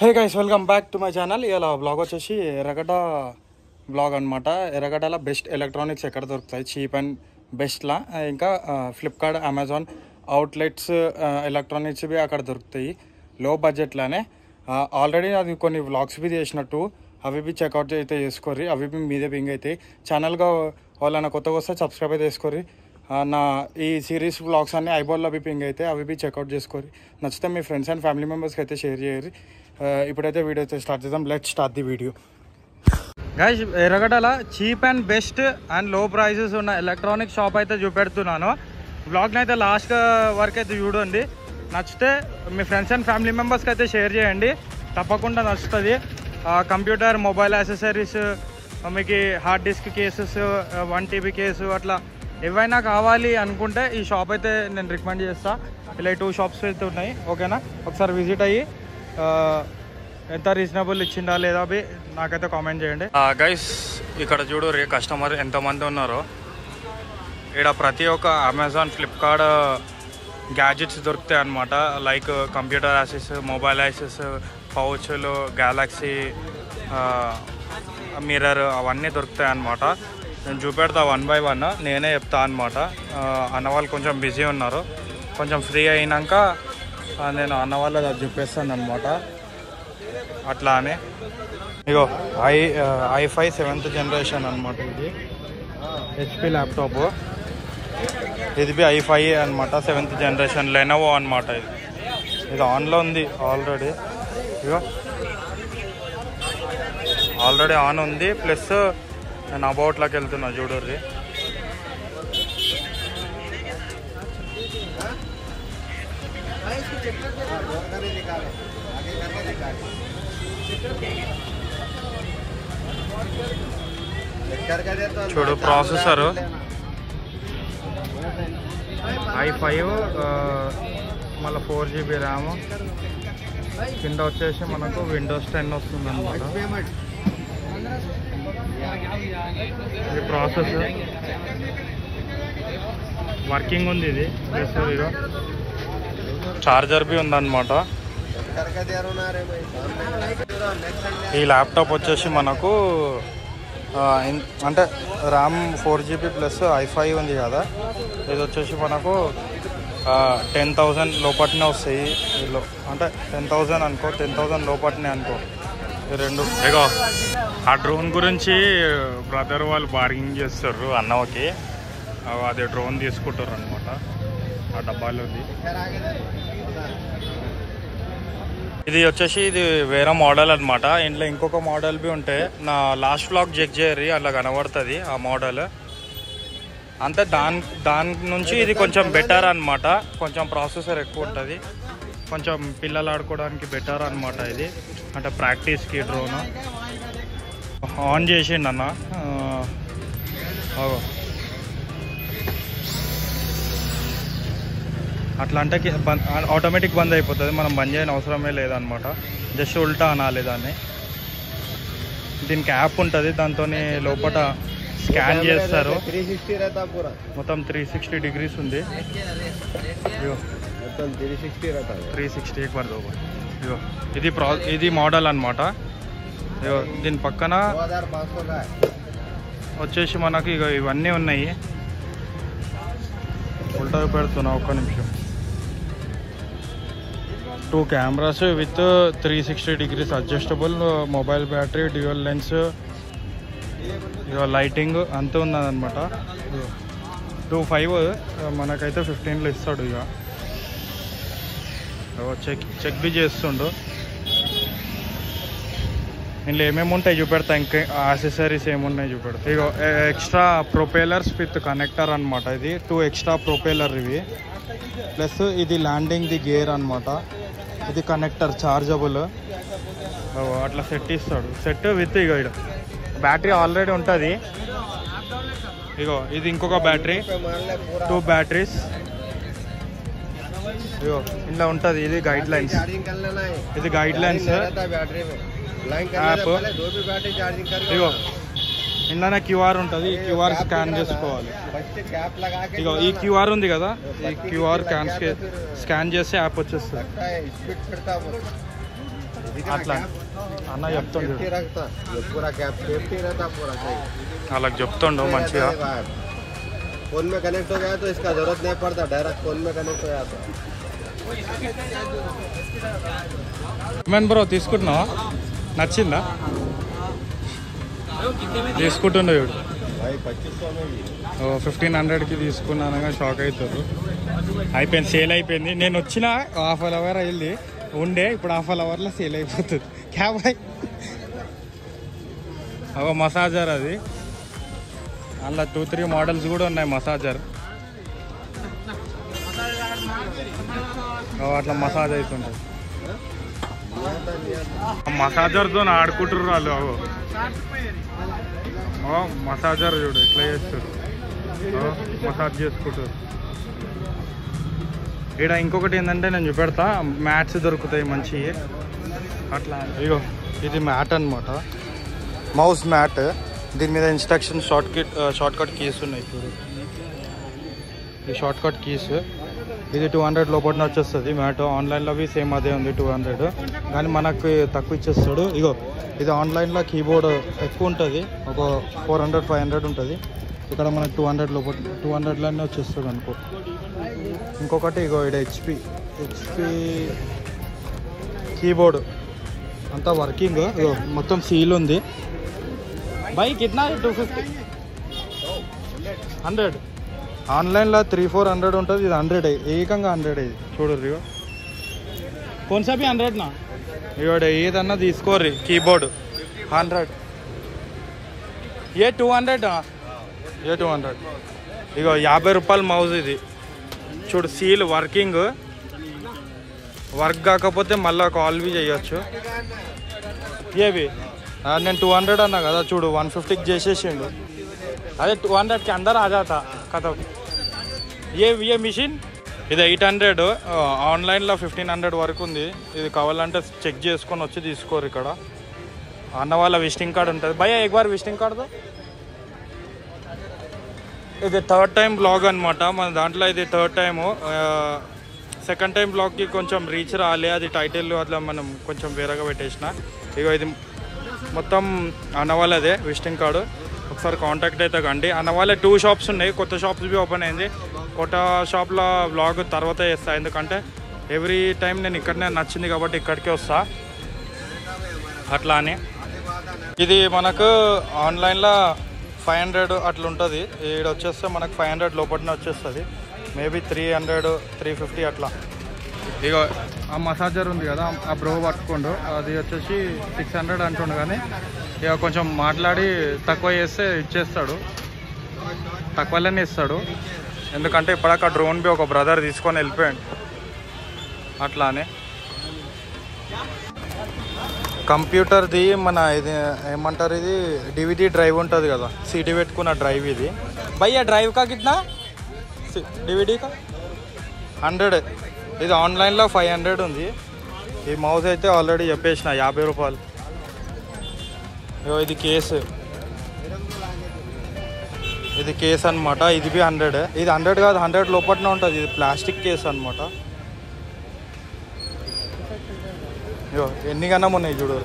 Hey guys, welcome back to my channel. ఇలా blog వచ్చేసి ఎర్రగడ్డ బ్లాగ్ అనమాట. ఎర్రగడ్డలో బెస్ట్ ఎలక్ట్రానిక్స్ ఎక్కడ దొరుకుతాయి చీప్ అండ్ బెస్ట్లా, ఇంకా ఫ్లిప్కార్ట్, అమెజాన్ అవుట్లెట్స్ ఎలక్ట్రానిక్స్ బి అక్కడ దొరుకుతాయి లో బడ్జెట్లోనే. ఆల్రెడీ అది కొన్ని వ్లాగ్స్ బి చేసినట్టు, అవి బి చెక్అవుట్ అయితే చేసుకోర్రి. అవి బి మీదే పింగ్ అవుతాయి. ఛానల్గా వాళ్ళని కొత్తగా వస్తే సబ్స్క్రైబ్ అయితే చేసుకోర్రి. నా ఈ సిరీస్ వ్లాగ్స్ అన్నీ ఐబాల్లో బి పింగ్ అయితే అవి బి చెక్అవుట్ చేసుకోర్రి. నచ్చితే మీ ఫ్రెండ్స్ అండ్ ఫ్యామిలీ మెంబర్స్కి అయితే షేర్ చేయరు. ఇప్పుడైతే వీడియో అయితే స్టార్ట్ చేద్దాం. Let's start the video. Guys, ఎర్రగడ్డల cheap and best and low prices ఉన్న ఎలక్ట్రానిక్ షాప్ అయితే చూపెడుతున్నాను. బ్లాగ్ని అయితే లాస్ట్ వరకు అయితే చూడండి. నచ్చితే మీ ఫ్రెండ్స్ అండ్ ఫ్యామిలీ మెంబర్స్కి అయితే షేర్ చేయండి, తప్పకుండా నచ్చుతుంది. కంప్యూటర్, మొబైల్ యాక్సెసరీస్, మీకు hard disk cases, 1 TB case, అట్లా ఏవైనా కావాలి అనుకుంటే ఈ షాప్ అయితే నేను రికమెండ్ చేస్తాను. ఇలా 2 షాప్స్ అయితే ఉన్నాయి, ఓకేనా? ఒకసారి విజిట్ అయ్యి ఎంత రీజనబుల్ ఇచ్చిందా లేదా అవి నాకైతే కామెంట్ చేయండి. గైస్, ఇక్కడ చూడు రే కస్టమర్ ఎంతమంది ఉన్నారో. ఇక్కడ ప్రతి ఒక్క అమెజాన్, ఫ్లిప్కార్ట్ గ్యాడ్జెట్స్ దొరుకుతాయి అన్నమాట. Like computer accessories, mobile accessories, పౌచ్లు, గ్యాలక్సీ మిర్రర్ అవన్నీ దొరుకుతాయి అన్నమాట. నేను చూపెడతా 1 by 1, నేనే చెప్తా అనమాట. అన్నవాళ్ళు కొంచెం బిజీ ఉన్నారు, కొంచెం ఫ్రీ అయినాక నేను అన్నవాళ్ళు అది చెప్పేస్తాను అనమాట. అట్లా అని ఇగో i5 7th జనరేషన్ అనమాట. ఇది HP ల్యాప్టాప్. ఇది బి i5 అనమాట, 7th జనరేషన్ లెనోవో అనమాట. ఇది ఆన్లో ఉంది ఆల్రెడీ. ఇగో ఆల్రెడీ ఆన్ ఉంది. ప్లస్ నేను అబౌట్లోకి వెళ్తున్నా చూడర్రి. చూడు ప్రాసెసర్ i5, మళ్ళీ 4 GB ర్యామ్. కింద వచ్చేసి మనకు విండోస్ 10 వస్తుంది అనమాట. ఇది ప్రాసెసర్ వర్కింగ్ ఉంది. ఇది ప్లస్ ఇదిగో చార్జర్ బి ఉందన్నమాట. ఈ ల్యాప్టాప్ వచ్చేసి మనకు అంటే ర్యామ్ 4 GB ప్లస్ i5 ఉంది కదా. ఇది వచ్చేసి మనకు 10,000 లోపట్నే వస్తాయి. వీళ్ళు అంటే 10,000 అనుకో, 10,000 లోపట్నే అనుకో ఈ రెండు. ఇగో ఆ డ్రోన్ గురించి బ్రదర్ వాళ్ళు బార్గింగ్ చేస్తారు అన్నవకి. అదే డ్రోన్ తీసుకుంటారు అనమాట ఆ డబ్బాలోది. ఇది వచ్చేసి ఇది వేరే మోడల్ అనమాట. ఇంట్లో ఇంకొక మోడల్ బి ఉంటే నా లాస్ట్ వ్లాగ్ చెక్ చేయరు, అలా కనబడుతుంది ఆ మోడల్. అంతే దాని నుంచి ఇది కొంచెం బెటర్ అనమాట. కొంచెం ప్రాసెసర్ ఎక్కువ ఉంటుంది, కొంచెం పిల్లలు ఆడుకోవడానికి బెటర్ అనమాట. ఇది అంటే ప్రాక్టీస్కి డ్రోన్ ఆన్ చేసిండు అన్న. అట్లా అంటే ఆటోమేటిక్ బంద్ అయిపోతుంది, మనం బంద్ చేయని అవసరమే లేదనమాట. జస్ట్ ఉల్టా అనాలి దాన్ని. దీనికి యాప్ ఉంటుంది, దాంతో లోపల స్కాన్ చేస్తారు. మొత్తం 360 degrees ఉంది. 360 ఇగో ఇది మోడల్ అనమాట. దీని పక్కన వచ్చేసి మనకి ఇక ఇవన్నీ ఉన్నాయి. ఉల్టా పెడుతున్నా, ఒక్క నిమిషం. 2 cameras with 360 degrees adjustable, mobile battery, dual lens, ఇక లైటింగ్ అంతా ఉన్నదన్నమాట. 2.5 మనకైతే 15లో ఇస్తాడు. ఇక చెక్ బి చేస్తుండు. ఇందులో ఏమేమి ఉంటాయి చూపెడతా, ఇంకా యాక్సెసరీస్ ఏమున్నాయి చూపెడతా. ఇక ఎక్స్ట్రా ప్రొపేలర్స్ విత్ కనెక్టర్ అనమాట. ఇది 2 ఎక్స్ట్రా ప్రొపేలర్ ఇవి. ప్లస్ ఇది ల్యాండింగ్ ది గేర్ అనమాట. ఇది కనెక్టర్ చార్జబుల్. అట్లా సెట్ ఇస్తాడు. సెట్ విత్ ఇక బ్యాటరీ ఆల్రెడీ ఉంటుంది. ఇగో ఇది ఇంకొక బ్యాటరీ, 2 బ్యాటరీస్. ఇగో ఇలా ఉంటుంది. ఇది గైడ్ లైన్స్, ఇది గైడ్ లైన్స్ యాప్. ఇగో ఇందులోనే QR ఉంటుంది. ఈ QR స్కాన్ చేసుకోవాలి. ఇగో ఈ QR ఉంది కదా, ఈ QR స్కాన్ చేస్తే యాప్ వచ్చేస్తుంది. అట్లా అన్న చెప్తుండు వాళ్ళకి చెప్తుండు మంచిగా. फोन में कनेक्ट हो गया तो इसका जरूरत नहीं पड़ता, डायरेक्ट फोन में कनेक्ट हो जाता. బ్రో తీసుకుంటున్నావా? నచ్చిందా? తీసుకుంటుండే 1500కి తీసుకున్నానగా షాక్ అవుతారు. అయిపోయింది, సేల్ అయిపోయింది. నేను వచ్చిన హాఫ్ అన్ అవర్ అయింది ఉండే, ఇప్పుడు హాఫ్ అన్ అవర్లో సేల్ అయిపోతుంది. క్యాబాయ్ ఒక మసాజర్, అది అందులో 2-3 మోడల్స్ కూడా ఉన్నాయి మసాజర్. అట్లా మసాజ్ అవుతుంటుంది. మసాజర్తో ఆడుకుంటారు వాళ్ళు. మసాజర్ చూడు ఎట్లా చేస్తారు, మసాజ్ చేసుకుంటారు. ఇక్కడ ఇంకొకటి ఏంటంటే నేను చూపెడతా, మ్యాట్స్ దొరుకుతాయి మంచివి అట్లా. ఇగో ఇది మ్యాట్ అనమాట, మౌస్ మ్యాట్. దీని మీద ఇన్స్ట్రక్షన్ షార్ట్ కట్ కీస్ ఉన్నాయి చూడు, ఈ షార్ట్ కట్ కీస్. ఇది 200 లోపల వచ్చేస్తుంది మ్యాట్. ఆన్లైన్లో అవి సేమ్ అదే ఉంది 200, కానీ మనకు తక్కువ ఇచ్చేస్తాడు. ఇగో ఇది ఆన్లైన్లో కీబోర్డ్ ఎక్కువ ఉంటుంది, ఒక 400-500 ఉంటుంది. ఇక్కడ మనకు 200 లోపల 200లోనే వచ్చేస్తుంది అనుకో. ఇంకొకటి ఇగో ఇక్కడ హెచ్పి కీబోర్డ్ అంతా వర్కింగ్. ఇగో మొత్తం సీల్ ఉంది. బైక్ ఇట్నా 250 100. ఆన్లైన్లో 300-400 ఉంటుంది, ఇది 100 ఏకంగా 100. ఇది చూడరు కొన్సపి 100 నా. ఇవాడ ఏదన్నా తీసుకోర్రి కీబోర్డ్ 100. ఏ 200 ఇగో 50 రూపాయల మౌజ్. ఇది చూడు సీల్ వర్కింగ్, వర్క్ కాకపోతే మళ్ళీ కాల్వి చేయొచ్చు. ఏవి నేను 200 అన్నా కదా, చూడు 150కి చేసేసిండు. అదే 200కి అందరూ ఆజాతా కథ. ఏ మిషన్ ఇది 800, ఆన్లైన్లో 1500 వరకు ఉంది. ఇది కావాలంటే చెక్ చేసుకొని వచ్చి తీసుకోరు. ఇక్కడ అన్న వాళ్ళ విజిటింగ్ కార్డ్ ఉంటుంది. భయ్యా ఎక్బార్ విజిటింగ్ కార్డు. ఇది 3rd టైం బ్లాగ్ అనమాట మన దాంట్లో. ఇది 3rd టైము. సెకండ్ టైం బ్లాగ్కి కొంచెం రీచ్ రాలే, అది టైటిల్ అట్లా మనం కొంచెం వేరేగా పెట్టేసిన. ఇగో ఇది మొత్తం అన్న వాళ్ళదే విజిటింగ్ కార్డు. ఒకసారి కాంటాక్ట్ అయితే కండి. అన్న వాళ్ళే 2 షాప్స్ ఉన్నాయి, కొత్త షాప్స్ బి ఓపెన్ అయింది. కొత్త షాప్లో బ్లాగ్ తర్వాత చేస్తా, ఎందుకంటే ఎవ్రీ టైం నేను ఇక్కడనే నచ్చింది కాబట్టి ఇక్కడికే వస్తా అట్లా అని. ఇది మనకు ఆన్లైన్లో 500 అట్లా ఉంటుంది. ఇక్కడ వచ్చేస్తే మనకు 500 లోపలనే వచ్చేస్తుంది. మేబీ 300-350 అట్లా. ఇక ఆ మసాజర్ ఉంది కదా, ఆ బ్రో పట్టుకోండు, అది వచ్చేసి 600 అంటుండు. కానీ ఇక కొంచెం మాట్లాడి తక్కువ చేస్తే ఇచ్చేస్తాడు, తక్కువలోనే ఇస్తాడు. ఎందుకంటే ఇప్పటిక డ్రోన్ బి ఒక బ్రదర్ తీసుకొని వెళ్ళిపోయాడు అట్లానే. కంప్యూటర్ది మన ఇది ఏమంటారు, ఇది DVD డ్రైవ్ ఉంటుంది కదా, CD పెట్టుకున్న డ్రైవ్ ఇది. భయ్యా డ్రైవ్ కా కిतना DVD కా 100. ఇది ఆన్లైన్లో 500 ఉంది. ఈ మౌస్ అయితే ఆల్రెడీ చెప్పేసిన 50 రూపాయలు. ఇది కేసు, ఇది కేసు అనమాట. ఇది బి 100. ఇది 100 కాదు, 100 లోపలనే ఉంటుంది. ఇది ప్లాస్టిక్ కేసు అనమాట. ఎన్ని గణం ఉన్నాయి చూడు,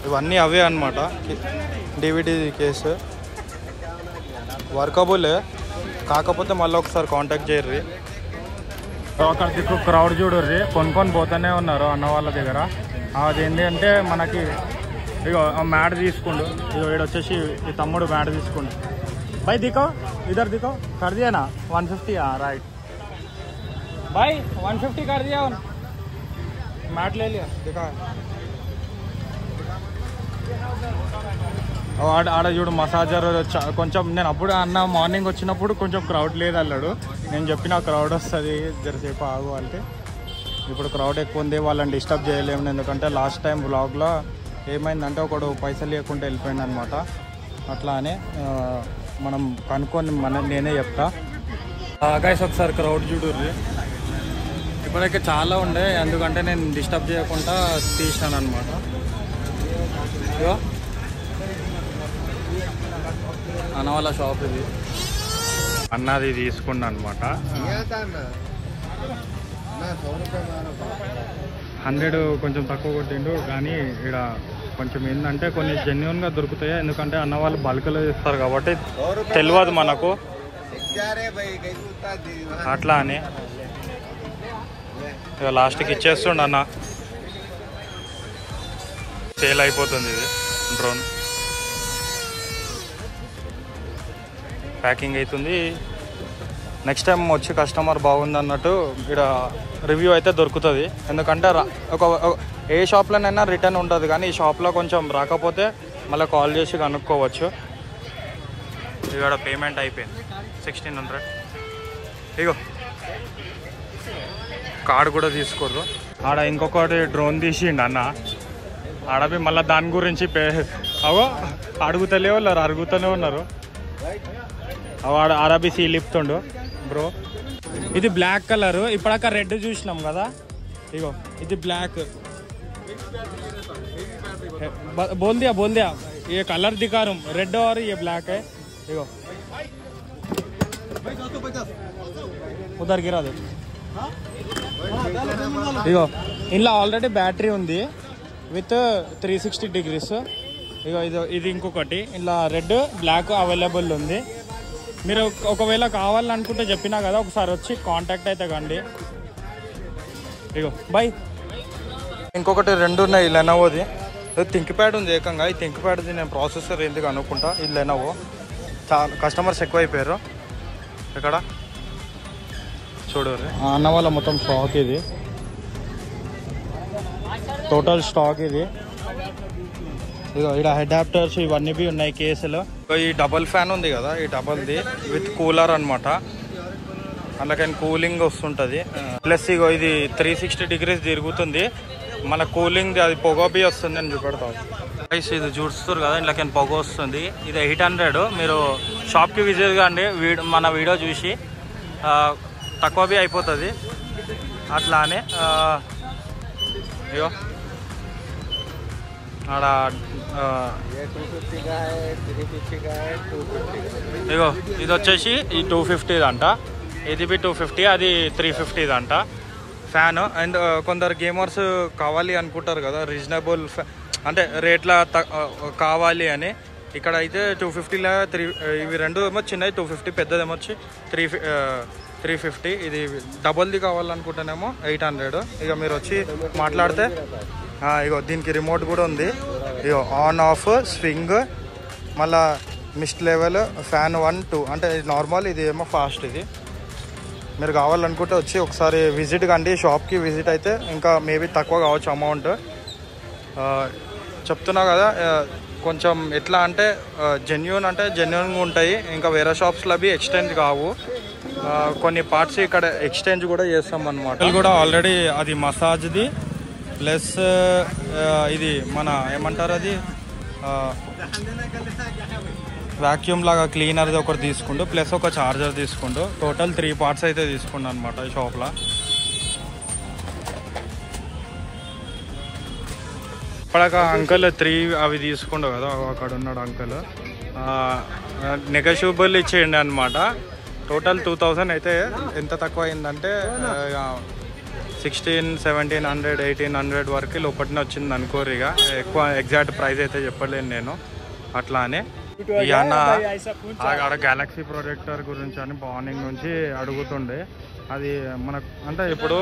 ఇవన్నీ అవే అనమాట. DVD కేసు వర్కబుల్, కాకపోతే మళ్ళీ ఒకసారి కాంటాక్ట్ చేయర్రి. అక్కడ దిక్కు క్రౌడ్ చూడర్రి, కొనుక్కొని పోతూనే ఉన్నారు అన్న వాళ్ళ దగ్గర. అది ఏంటి అంటే మనకి ఇగో మ్యాట్ తీసుకుండు. ఇగో వీడు వచ్చేసి ఈ తమ్ముడు మ్యాట్ తీసుకుండు. भाई दिखो इधर दिखो, कर दिया ना 150. हाँ राइट भाई 150 कर दिया, मैट ले लिया दिखा. ఆడ చూడు మసాజర్ కొంచెం. నేను అప్పుడు అన్న మార్నింగ్ వచ్చినప్పుడు కొంచెం క్రౌడ్ లేదు అన్నాడు. నేను చెప్పిన క్రౌడ్ వస్తుంది జరసేపు ఆగు అంటే. ఇప్పుడు క్రౌడ్ ఎక్కువ ఉంది, వాళ్ళని డిస్టర్బ్ చేయలేము. ఎందుకంటే లాస్ట్ టైం బ్లాగ్లో ఏమైందంటే ఒకడు పైసలు లేకుండా వెళ్ళిపోయింది అనమాట. అట్లా అని మనం కనుక్కొని నేనే చెప్తా. గైస్ ఒకసారి క్రౌడ్ చూడుర్రి. ఇప్పటికే చాలా ఉండే, ఎందుకంటే నేను డిస్టర్బ్ చేయకుండా తీసినాను అనమాట. ఇగో అన్న వాళ్ళ షాప్ ఇది. అన్నది తీసుకున్నా అనమాట. 100 కొంచెం తక్కువ కొట్టిండు, కానీ ఇక్కడ కొంచెం ఏంటంటే కొన్ని జెన్యున్గా దొరుకుతాయి, ఎందుకంటే అన్న వాళ్ళు బల్క్లో ఇస్తారు కాబట్టి తెలియదు మనకు అట్లా అని. ఇక లాస్ట్కి ఇచ్చేస్తుండ అన్న, సేల్ అయిపోతుంది ఇది డ్రోన్, ప్యాకింగ్ అవుతుంది. నెక్స్ట్ టైం వచ్చి కస్టమర్ బాగుంది అన్నట్టు ఇక్కడ రివ్యూ అయితే దొరుకుతుంది, ఎందుకంటే ఏ షాప్లోనైనా రిటర్న్ ఉంటుంది, కానీ ఈ షాప్లో కొంచెం రాకపోతే మళ్ళీ కాల్ చేసి కనుక్కోవచ్చు. ఇక్కడ పేమెంట్ అయిపోయింది 1600. ఇగో కార్డు కూడా తీసుకోరు. ఆడ ఇంకొకటి డ్రోన్ తీసిండు అన్న, ఆడవి మళ్ళీ దాని గురించి అవో అడుగుతలే ఉన్నారు, అడుగుతూనే ఉన్నారు. ఆడ అరబీసీ లిప్తుండు బ్రో. ఇది బ్లాక్ కలర్, ఇప్పటిక రెడ్ చూసినాం కదా, ఇగో ఇది బ్లాక్. बोल दिया ये कलर दिखा रहा हूँ, रेड और ये ब्लैक है. देखो उधर गिरा दे. ఇగో ఇంట్లో ఆల్రెడీ బ్యాటరీ ఉంది విత్ 360 degrees. ఇగో ఇది ఇంకొకటి, ఇలా రెడ్ బ్లాక్ అవైలబుల్ ఉంది. మీరు ఒకవేళ కావాలనుకుంటే చెప్పినా కదా, ఒకసారి వచ్చి కాంటాక్ట్ అయితే కండి. ఇగో బాయ్. ఇంకొకటి 2 ఉన్నాయి లెనోవోది, థింక్ ప్యాడ్ ఉంది ఏకంగా. ఈ థింక్ ప్యాడ్ది నేను ప్రాసెసర్ ఎందుకు అనుకుంటా. ఇది లెనోవో, చాలా కస్టమర్స్ ఎక్కువైపోయారు ఇక్కడ. చూడరు అన్న వాళ్ళ మొత్తం స్టాక్ ఇది, టోటల్ స్టాక్ ఇది. ఇగో ఇక్కడ అడాప్టర్స్ ఇవన్నీ బి ఉన్నాయి కేసులో. ఈ డబల్ ఫ్యాన్ ఉంది కదా, ఈ డబల్ది విత్ కూలర్ అనమాట, అందుకని కూలింగ్ వస్తుంటుంది. ప్లస్ ఇగో ఇది 360 degrees తిరుగుతుంది, మన కూలింగ్ అది పొగ బి వస్తుంది అని చూపెడతాం. ప్రైస్ ఇది చూస్తారు కదా, ఇంట్లోకి పొగ వస్తుంది. ఇది 800. మీరు షాప్కి విజిట్ కాండి, మన వీడియో చూసి తక్కువ బి అయిపోతుంది అట్లా అని. ఇగో ఆడ ఇగో ఇది వచ్చేసి ఈ 250 అంట, ఇది బి 250, అది 350 అంట ఫ్యాన్. అండ్ కొందరు గేమర్స్ కావాలి అనుకుంటారు కదా, రీజనబుల్ అంటే రేట్ల కావాలి అని. ఇక్కడ అయితే 250లో ఇవి 2 ఏమో చిన్నవి 250, పెద్దదేమో వచ్చి 350. ఇది డబుల్ది కావాలనుకుంటేనేమో 800. ఇక మీరు వచ్చి మాట్లాడితే ఇగో దీనికి రిమోట్ కూడా ఉంది. ఇగో ఆన్ ఆఫ్ స్వింగ్, మళ్ళా మిస్ట్ లెవెల్, ఫ్యాన్ 1 2 అంటే ఇది నార్మల్, ఇది ఏమో ఫాస్ట్. ఇది మీరు కావాలనుకుంటే వచ్చి ఒకసారి విజిట్ కండి, షాప్కి విజిట్ అయితే ఇంకా మేబీ తక్కువ కావచ్చు అమౌంట్. చెప్తున్నా కదా, కొంచెం ఎట్లా అంటే జెన్యున్గా ఉంటాయి, ఇంకా వేరే షాప్స్లో అవి ఎక్స్చేంజ్ కావు. కొన్ని పార్ట్స్ ఇక్కడ ఎక్స్చేంజ్ కూడా చేస్తాం అనమాట. కూడా ఆల్రెడీ అది మసాజ్ది, ప్లస్ ఇది మన ఏమంటారు అది వ్యాక్యూమ్ లాగా క్లీనర్ది ఒకటి తీసుకుంటూ, ప్లస్ ఒక చార్జర్ తీసుకుంటూ, టోటల్ 3 parts అయితే తీసుకుంటా అనమాట ఈ షాప్లో. ఇప్పటిక అంకల్ 3 అవి తీసుకుంటావు కదా, అక్కడ ఉన్నాడు అంకల్, నెగోషియబుల్ ఇచ్చేయండి అనమాట. టోటల్ 2000 అయితే. ఎంత తక్కువ అయిందంటే 1600, 1700, 1800 వరకు లోపలనే వచ్చింది అనుకోరు. ఇక ఎక్కువ ఎగ్జాక్ట్ ప్రైస్ అయితే చెప్పలేను నేను అట్లా అని. ఈ అన్న ఆడ గ్యాలక్సీ ప్రొజెక్టర్ గురించి అని మార్నింగ్ నుంచి అడుగుతుండే. అది మనకు అంటే ఇప్పుడు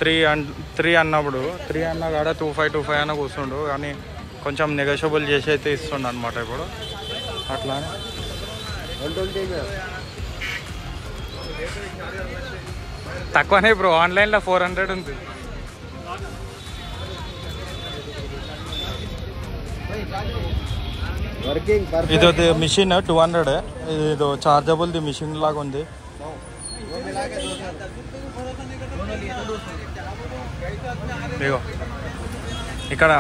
3 అన్నప్పుడు 3 అన్న కాడ 2525 అన్న కూర్చుండు, కానీ కొంచెం నెగోషియబుల్ చేసి అయితే ఇస్తుండ అనమాట ఇప్పుడు అట్లా. తక్కువనే బ్రో, ఆన్లైన్లో 400 ఉంది. ఇది మిషన్ 200, ఇది చార్జబుల్ది మిషన్ లాగా ఉంది. ఇగో ఇక్కడ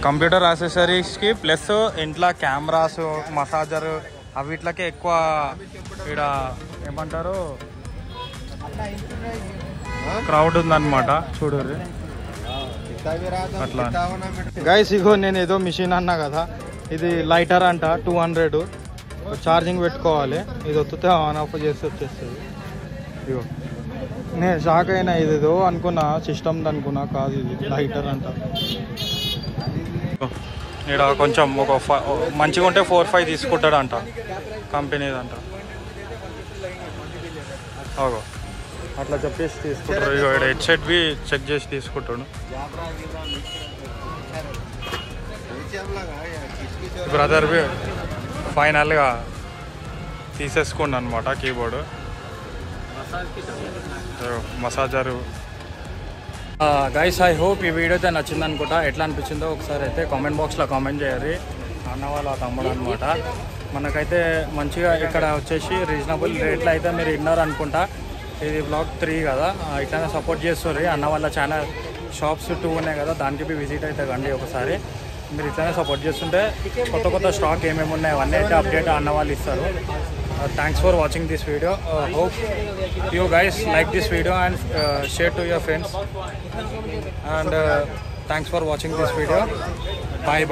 కంప్యూటర్ యాక్సెసరీస్కి ప్లస్ ఇంట్లో కెమెరాస్, మసాజర్ అవిట్లకే ఎక్కువ ఇక్కడ ఏమంటారు క్రౌడ్ ఉందన్నమాట. చూడరు అట్లా. గైస్ ఇగో నేను ఏదో మిషన్ అన్నా కదా, ఇది లైటర్ అంట 200, ఛార్జింగ్ పెట్టుకోవాలి. ఇది వస్తే ఆన్ ఆఫ్ చేసి వచ్చేస్తుంది. ఇగో నేను షాక్ అయినా ఇదేదో అనుకున్నా సిస్టమ్ అనుకున్నా కాదు ఇది లైటర్ అంట ఇక్కడ కొంచెం ఒక మంచిగా ఉంటే 4-5 తీసుకుంటాడంట కంపెనీదంట ఓగో అట్లా చెప్పేసి తీసుకుంటారు ఇక హెడ్ సెట్ బి చెక్ చేసి తీసుకుంటాడు బ్రదర్ బి ఫైనల్గా తీసేసుకోండి అనమాట కీబోర్డు మసాజరు గైస్ ఐ హోప్ ఈ వీడియో అయితే నచ్చింది అనుకుంటా ఎట్లా అనిపించిందో ఒకసారి అయితే కామెంట్ బాక్స్లో కామెంట్ చేయరు అన్న వాళ్ళ తమ్ముడు అనమాట మనకైతే మంచిగా ఇక్కడ వచ్చేసి రీజనబుల్ రేట్లో అయితే మీరు విన్నారు అనుకుంటా ఇది బ్లాగ్ 3 కదా ఇట్లానే సపోర్ట్ చేస్తారు అన్న వాళ్ళ ఛానల్ షాప్స్ 2 ఉన్నాయి కదా దానికి విజిట్ అయితే కండి ఒకసారి మీరు ఇట్లానే సపోర్ట్ చేస్తుంటే కొత్త స్టాక్ ఏమేమి ఉన్నాయి అవన్నీ అయితే అప్డేట్ అన్న వాళ్ళు ఇస్తారు thanks for watching this video hope you guys like this video and share to your friends and thanks for watching this video bye